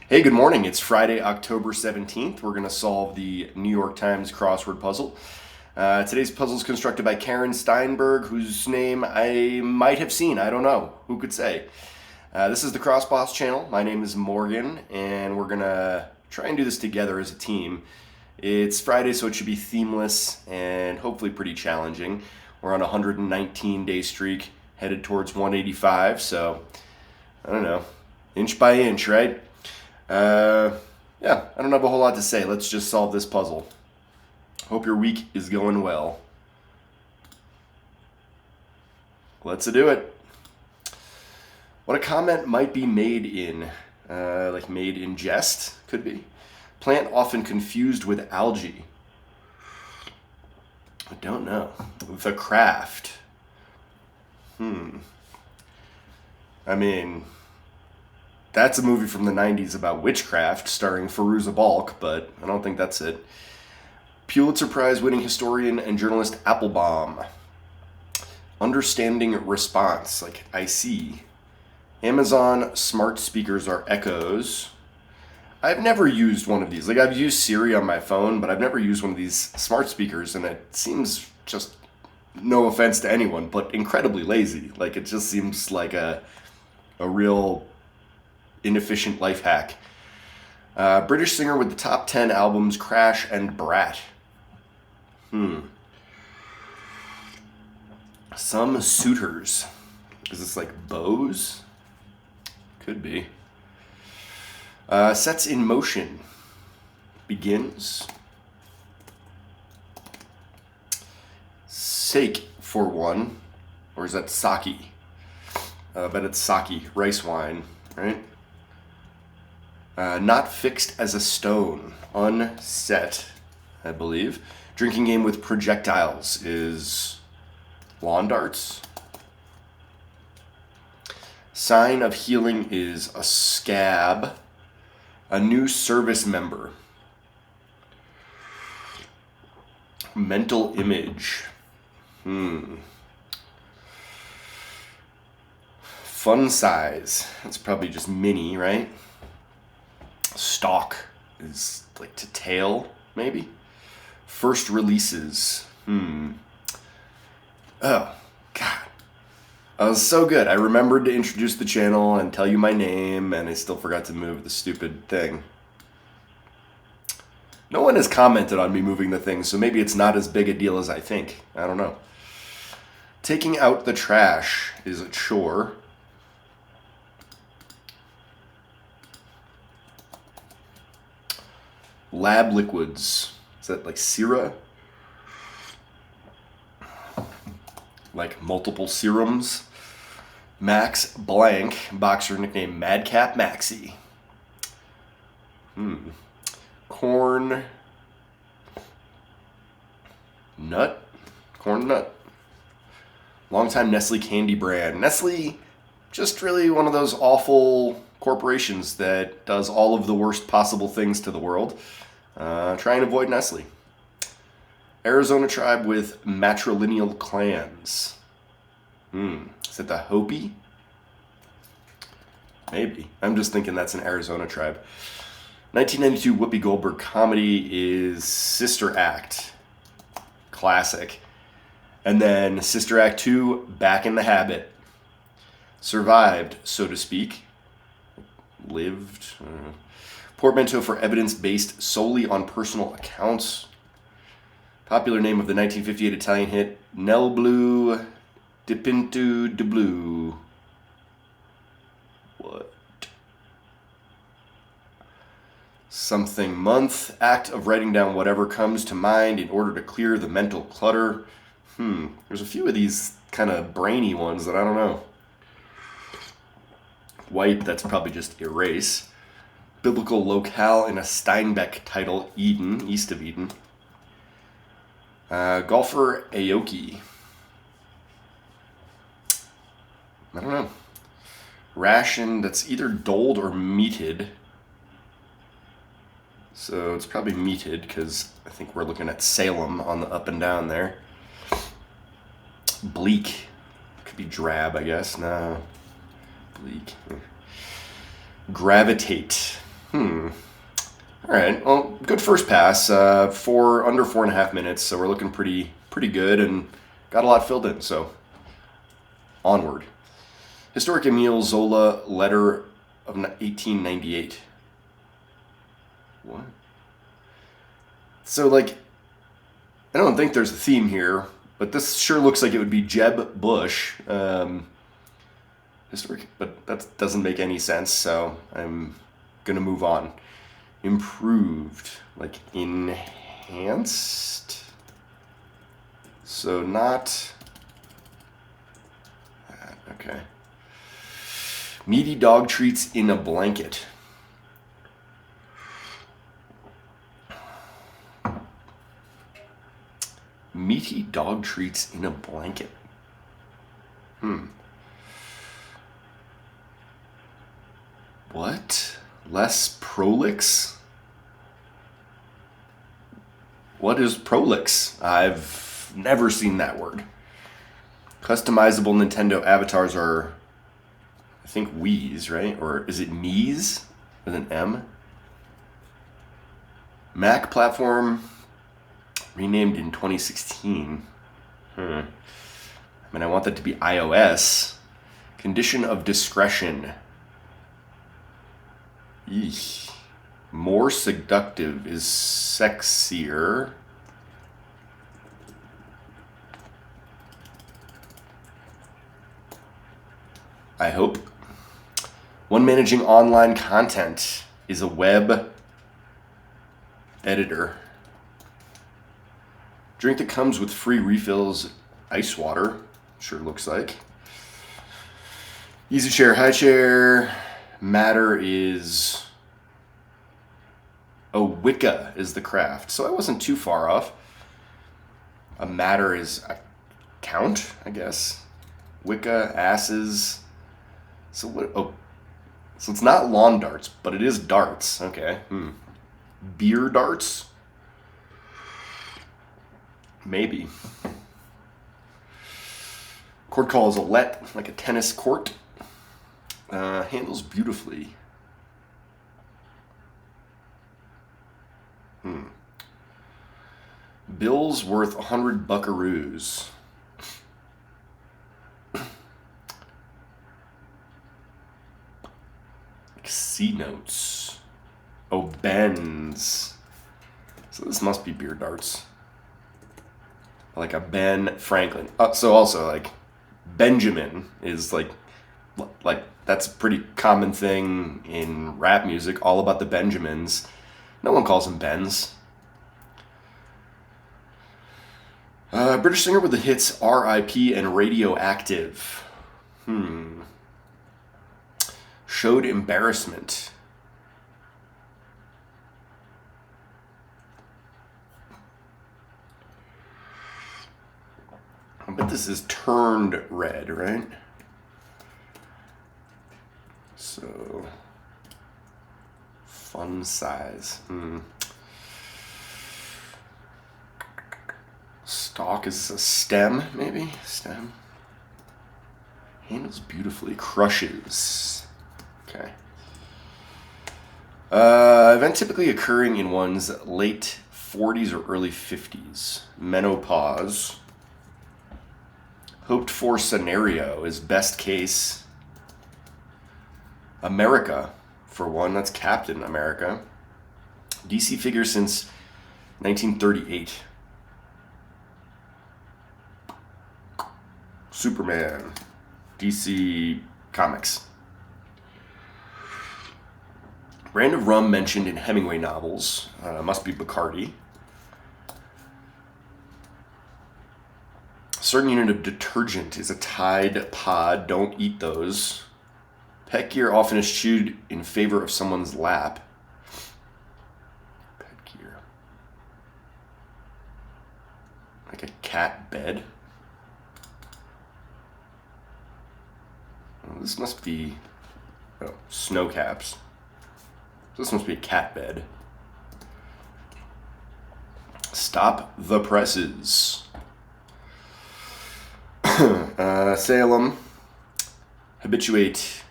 Hey, good morning. It's Friday, October 17th. We're going to solve the New York Times crossword puzzle. Today's puzzle is constructed by Karen Steinberg, whose name I might have seen. I don't know. Who could say? This is the Cross Boss channel. My name is Morgan, and we're going to try and do this together as a team. It's Friday, so it should be themeless and hopefully pretty challenging. We're on a 119-day streak, headed towards 185, so I don't know. Inch by inch, right? Yeah, I don't have a whole lot to say. Let's just solve this puzzle. Hope your week is going well. Let's do it. What a comment might be made in, like made in jest, could be. Plant often confused with algae. I don't know. The craft. I mean, that's a movie from the 90s about witchcraft starring Fairuza Balk, but I don't think that's it. Pulitzer Prize winning historian and journalist Applebaum. Understanding response, like I see. Amazon smart speakers are echoes. I've never used one of these. Like I've used Siri on my phone, but I've never used one of these smart speakers, and it seems just, no offense to anyone, but incredibly lazy. Like it just seems like a real inefficient life hack. British singer with the top 10 albums Crash and Brat. Some suitors. Is this like bows? Could be. Sets in motion. Begins. Sake for one. Or is that sake? I bet it's sake, rice wine, right? Not fixed as a stone. Unset, I believe. Drinking game with projectiles is lawn darts. Sign of healing is a scab. A new service member. Mental image. Fun size. That's probably just mini, right? Stalk is like to tail, maybe. First releases. Oh, God. I was so good. I remembered to introduce the channel and tell you my name, and I still forgot to move the stupid thing. No one has commented on me moving the thing, so maybe it's not as big a deal as I think. I don't know. Taking out the trash is a chore. Lab liquids. Is that like Sera? Like multiple serums. Max Blank, boxer nickname Madcap Maxi. Corn nut? Corn nut. Longtime Nestle candy brand. Nestle, just really one of those awful corporations that does all of the worst possible things to the world. Try and avoid Nestle. Arizona tribe with matrilineal clans. Is it the Hopi? Maybe. I'm just thinking that's an Arizona tribe. 1992 Whoopi Goldberg comedy is Sister Act. Classic. And then Sister Act 2, Back in the Habit. Survived, so to speak. Lived. Portmanteau for evidence based solely on personal accounts. Popular name of the 1958 Italian hit Nel Blu Dipinto de Blue. What? Something month. Act of writing down whatever comes to mind in order to clear the mental clutter. There's a few of these kind of brainy ones that I don't know. Wipe, that's probably just erase. Biblical locale in a Steinbeck title, Eden, east of Eden. Golfer Aoki. I don't know. Ration that's either doled or meated. So it's probably meated because I think we're looking at Salem on the up and down there. Bleak. Could be drab, I guess. No. Bleak. Gravitate. All right. Well, good first pass. Under 4.5 minutes, so we're looking pretty good and got a lot filled in. So onward. Historic Emile Zola letter of 1898. What? So like, I don't think there's a theme here, but this sure looks like it would be Jeb Bush. Historic, but that doesn't make any sense. So I'm gonna move on. Improved, like enhanced. So not that. Okay. Meaty dog treats in a blanket. Meaty dog treats in a blanket. What? Less prolix? What is prolix? I've never seen that word. Customizable Nintendo avatars are, I think, Wii's, right? Or is it Mii's with an M? Mac platform renamed in 2016. I mean, I want that to be iOS. Condition of discretion. Eesh. More seductive is sexier. I hope. One managing online content is a web editor. Drink that comes with free refills, ice water. Sure looks like. Easy share, high share. Matter is... Oh, Wicca is the craft. So I wasn't too far off. A matter is a count, I guess. Wicca, asses. So what? Oh, so it's not lawn darts, but it is darts. Okay. Beer darts? Maybe. Court call is a let, like a tennis court. Handles beautifully. Bill's worth 100 buckaroos. C notes. Oh, Ben's. So this must be beer darts. Like a Ben Franklin. So also like Benjamin is like that's a pretty common thing in rap music. All about the Benjamins. No one calls them Bens. British singer with the hits R.I.P. and Radioactive. Showed embarrassment. I bet this is turned red, right? So, fun size. Stalk is a stem, maybe? Stem. Handles beautifully. Crushes. Okay. Event typically occurring in one's late 40s or early 50s. Menopause. Hoped for scenario is best case. America, for one. That's Captain America. DC figure since 1938. Superman. DC Comics. Brand of rum mentioned in Hemingway novels. Must be Bacardi. Certain unit of detergent is a Tide Pod. Don't eat those. Pet gear often eschewed in favor of someone's lap. Pet gear. Like a cat bed. Oh, this must be snow caps. This must be a cat bed. Stop the presses. Salem. Habituate.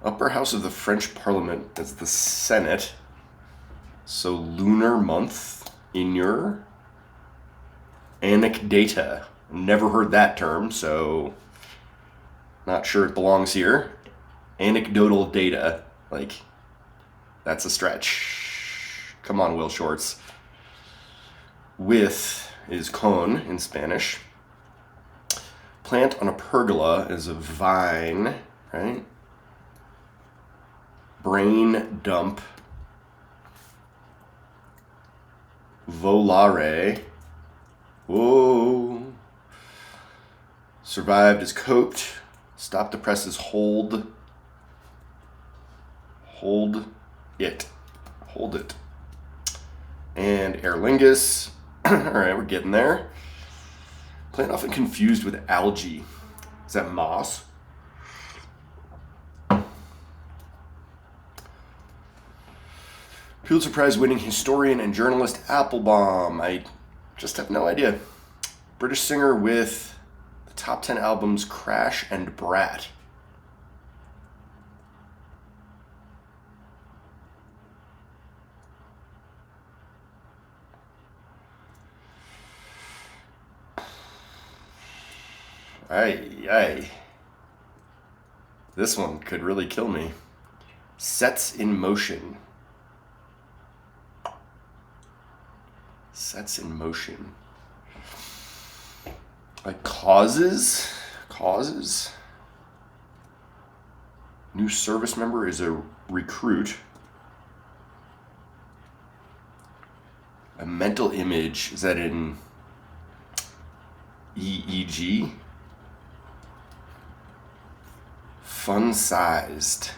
Upper house of the French Parliament is the Senate. So lunar month, Inur. Anecdata. Never heard that term, so not sure it belongs here. Anecdotal data. Like, that's a stretch. Come on, Will Shorts. With is con in Spanish. Plant on a pergola is a vine, right? Brain dump. Volare. Whoa. Survived is coped. Stop the press is hold. Hold it. Hold it. And Aer Lingus. Alright, we're getting there. Plant often confused with algae. Is that moss? Pulitzer Prize winning historian and journalist Applebaum. I just have no idea. British singer with the top 10 albums Crash and Brat. Aye. This one could really kill me. Sets in motion. Sets in motion. Like causes? Causes? New service member is a recruit. A mental image, is that in EEG? Fun-sized.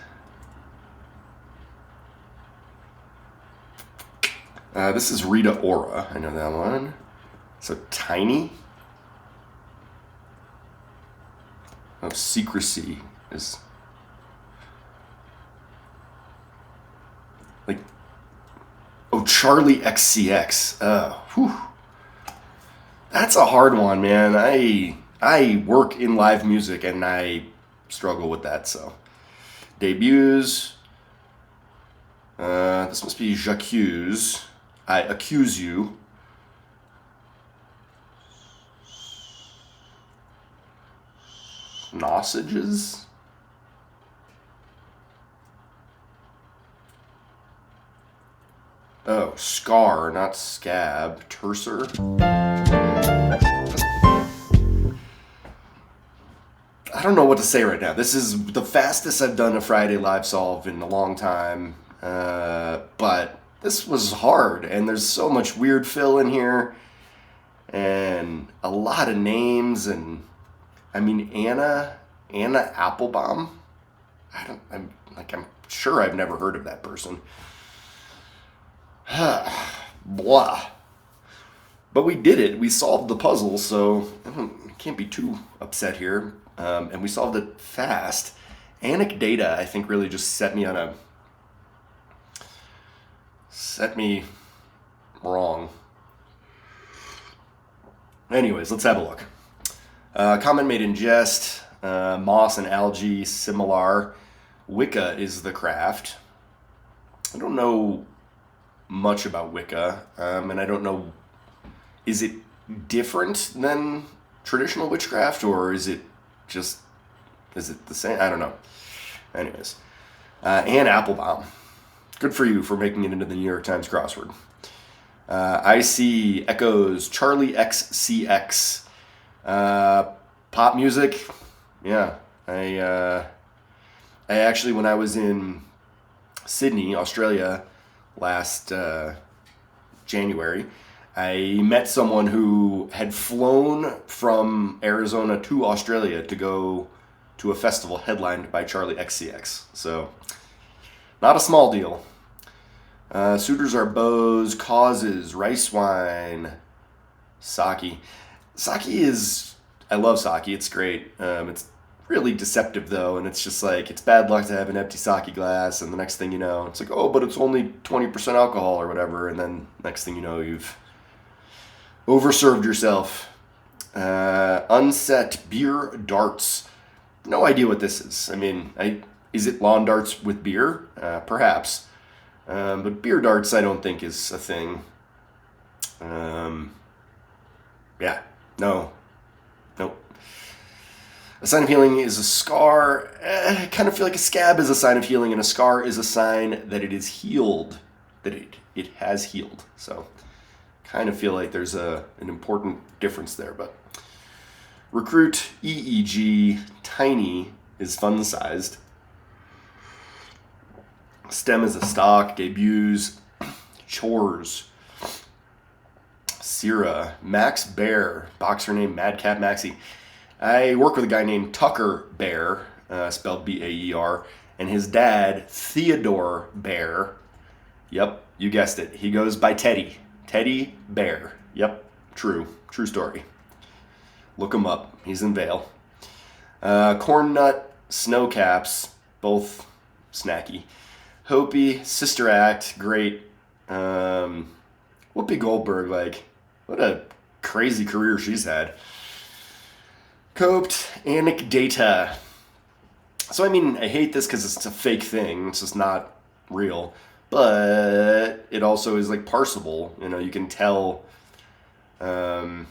This is Rita Ora. I know that one. So tiny. Oh, secrecy is like. Oh, Charlie XCX. Whew. That's a hard one, man. I work in live music and I struggle with that. So debuts. This must be J'accuse. I accuse you. Sausages? Oh, scar, not scab. Terser. I don't know what to say right now. This is the fastest I've done a Friday live solve in a long time. But this was hard, and there's so much weird fill in here, and a lot of names, and I mean Anna Applebaum. I'm sure I've never heard of that person. Blah. But we did it. We solved the puzzle, so I can't be too upset here. And we solved it fast. Anecdata, I think, really just set me wrong. Anyways, let's have a look. Comment made in jest. Moss and algae, similar. Wicca is the craft. I don't know much about Wicca, and I don't know, is it different than traditional witchcraft, or is it the same? I don't know. Anyways, Ann Applebaum. Good for you for making it into the New York Times crossword. I see echoes, Charlie XCX. Pop music. Yeah. I actually, when I was in Sydney, Australia, last January, I met someone who had flown from Arizona to Australia to go to a festival headlined by Charlie XCX. So, not a small deal. Suitors are bows, causes, rice wine, sake. I love sake, it's great. It's really deceptive though, and it's just like, it's bad luck to have an empty sake glass, and the next thing you know, it's like, oh, but it's only 20% alcohol or whatever, and then next thing you know, you've overserved yourself. Unset beer darts. No idea what this is. I mean, is it lawn darts with beer? Perhaps. But beer darts I don't think is a thing. Yeah, no. Nope. A sign of healing is a scar. I kind of feel like a scab is a sign of healing, and a scar is a sign that it is healed, that it has healed. So kind of feel like there's an important difference there. But recruit, EEG, tiny is fun-sized. Stem is a stock, debuts, chores. Sierra, Max Bear, boxer name Madcap Maxie. I work with a guy named Tucker Bear, spelled B-A-E-R, and his dad, Theodore Bear. Yep, you guessed it. He goes by Teddy. Teddy Bear. Yep, true story. Look him up. He's in Vale. Corn Nut, Snowcaps, both snacky. Hopi, Sister Act, great. Whoopi Goldberg, like, what a crazy career she's had. Coped, Anecdata. So, I mean, I hate this because it's a fake thing. It's just not real. But it also is, like, parsable. You know, you can tell that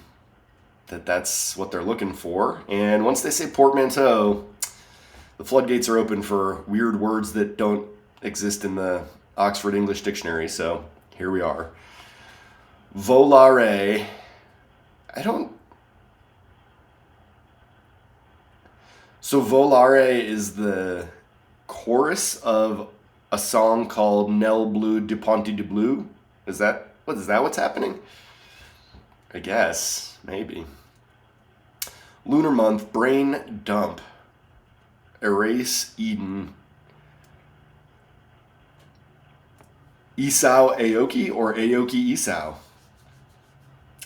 that's what they're looking for. And once they say portmanteau, the floodgates are open for weird words that don't exist in the Oxford English Dictionary. So, here we are. Volare. So Volare is the chorus of a song called Nel Bleu de Ponte de Bleu. Is that what's happening? I guess, maybe. Lunar month, brain dump. Erase Eden. Esau Aoki or Aoki Esau?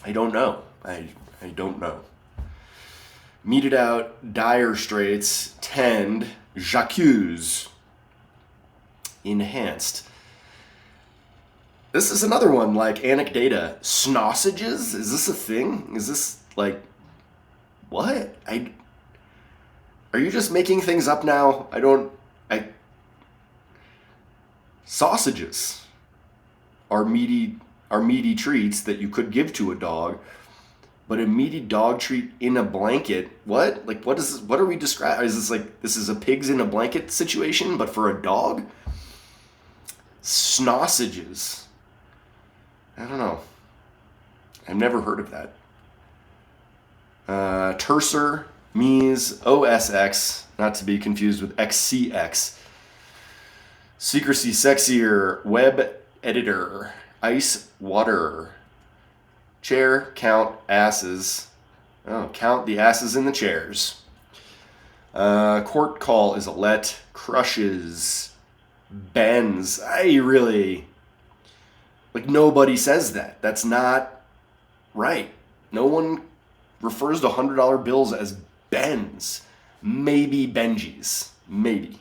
I don't know. I don't know. Meted out, Dire Straits, Tend, J'accuse. Enhanced. This is another one like Anecdata. Snossages? Is this a thing? Is this like, what? Are you just making things up now? Sausages are meaty treats that you could give to a dog, but a meaty dog treat in a blanket, what? Like, what is this? What are we describing? Is this like, this is a pigs in a blanket situation, but for a dog? Snossages. I don't know. I've never heard of that. Terser, Mies, OSX, not to be confused with XCX. Secrecy, sexier, web editor, ice, water. Chair, count, asses. Oh, count the asses in the chairs. Court call is a let. Crushes. Bends. Nobody says that. That's not right. No one refers to $100 bills as bends. Maybe Benjis. Maybe.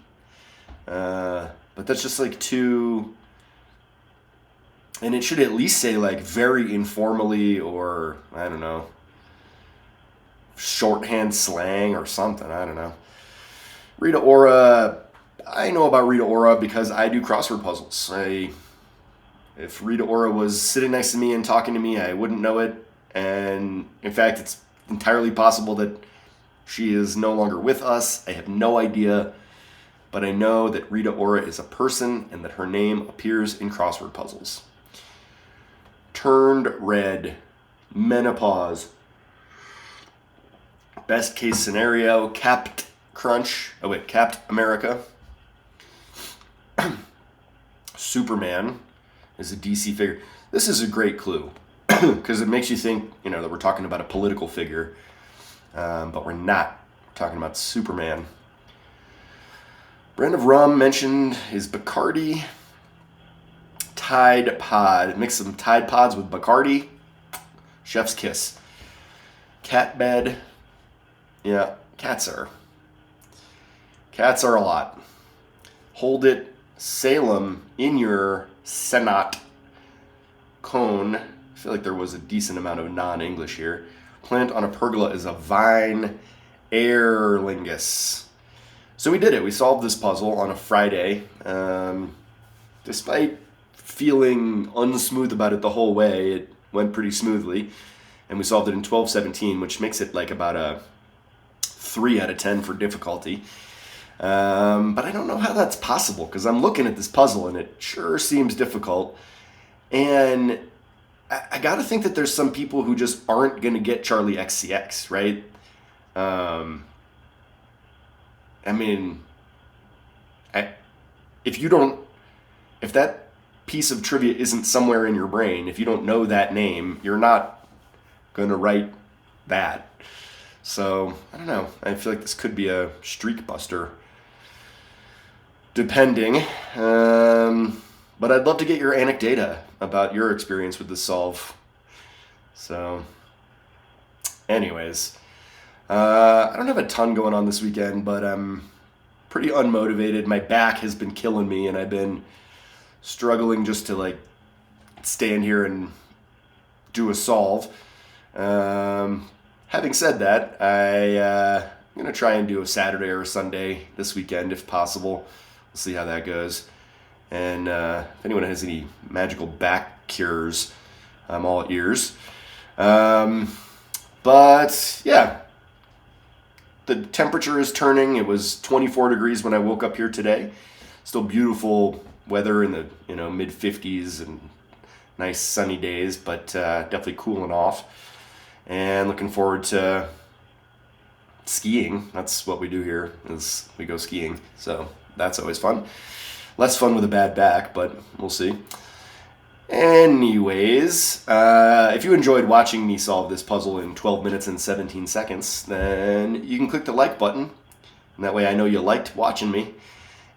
But that's just like too... And it should at least say like very informally or, I don't know, shorthand slang or something. I don't know. Rita Ora. I know about Rita Ora because I do crossword puzzles. If Rita Ora was sitting next to me and talking to me, I wouldn't know it. And in fact, it's entirely possible that she is no longer with us. I have no idea. But I know that Rita Ora is a person and that her name appears in crossword puzzles. Turned red. Menopause. Best case scenario. Capped crunch. Capped America. Superman is a DC figure. This is a great clue because it makes you think, that we're talking about a political figure, but we're not. We're talking about Superman. Brand of rum mentioned is Bacardi. Tide Pod. Mix some Tide Pods with Bacardi. Chef's kiss. Cat bed. Yeah, cats are a lot. Hold it. Salem in your Senat. Cone. I feel like there was a decent amount of non-English here. plant on a pergola is a vine aerlingus. So we did it. We solved this puzzle on a Friday. Despite feeling unsmooth about it the whole way, it went pretty smoothly. And we solved it in 12:17, which makes it like about a 3 out of 10 for difficulty. But I don't know how that's possible, because I'm looking at this puzzle and it sure seems difficult. And I got to think that there's some people who just aren't going to get Charlie XCX, right? I mean, if that piece of trivia isn't somewhere in your brain, if you don't know that name, you're not going to write that. So, I don't know. I feel like this could be a streak buster, depending. But I'd love to get your anecdata about your experience with this solve. So, anyways, I don't have a ton going on this weekend, but I'm pretty unmotivated. My back has been killing me, and I've been struggling just to like stand here and do a solve. Having said that, I'm going to try and do a Saturday or a Sunday this weekend if possible. We'll see how that goes. And if anyone has any magical back cures, I'm all ears. But yeah, the temperature is turning. It was 24 degrees when I woke up here today. Still beautiful weather in the mid 50s and nice sunny days, but definitely cooling off. And looking forward to skiing. That's what we do here, is we go skiing. So that's always fun. Less fun with a bad back, but we'll see. Anyways, if you enjoyed watching me solve this puzzle in 12 minutes and 17 seconds, then you can click the like button. And that way I know you liked watching me.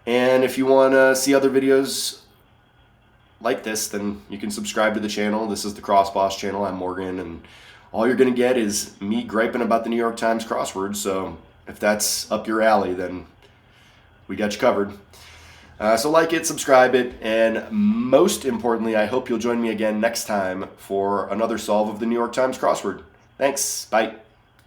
And if you want to see other videos like this, then you can subscribe to the channel. This is the Cross Boss channel. I'm Morgan, and all you're going to get is me griping about the New York Times crossword. So if that's up your alley, then we got you covered. So like it, subscribe it, and most importantly, I hope you'll join me again next time for another solve of the New York Times crossword. Thanks. Bye.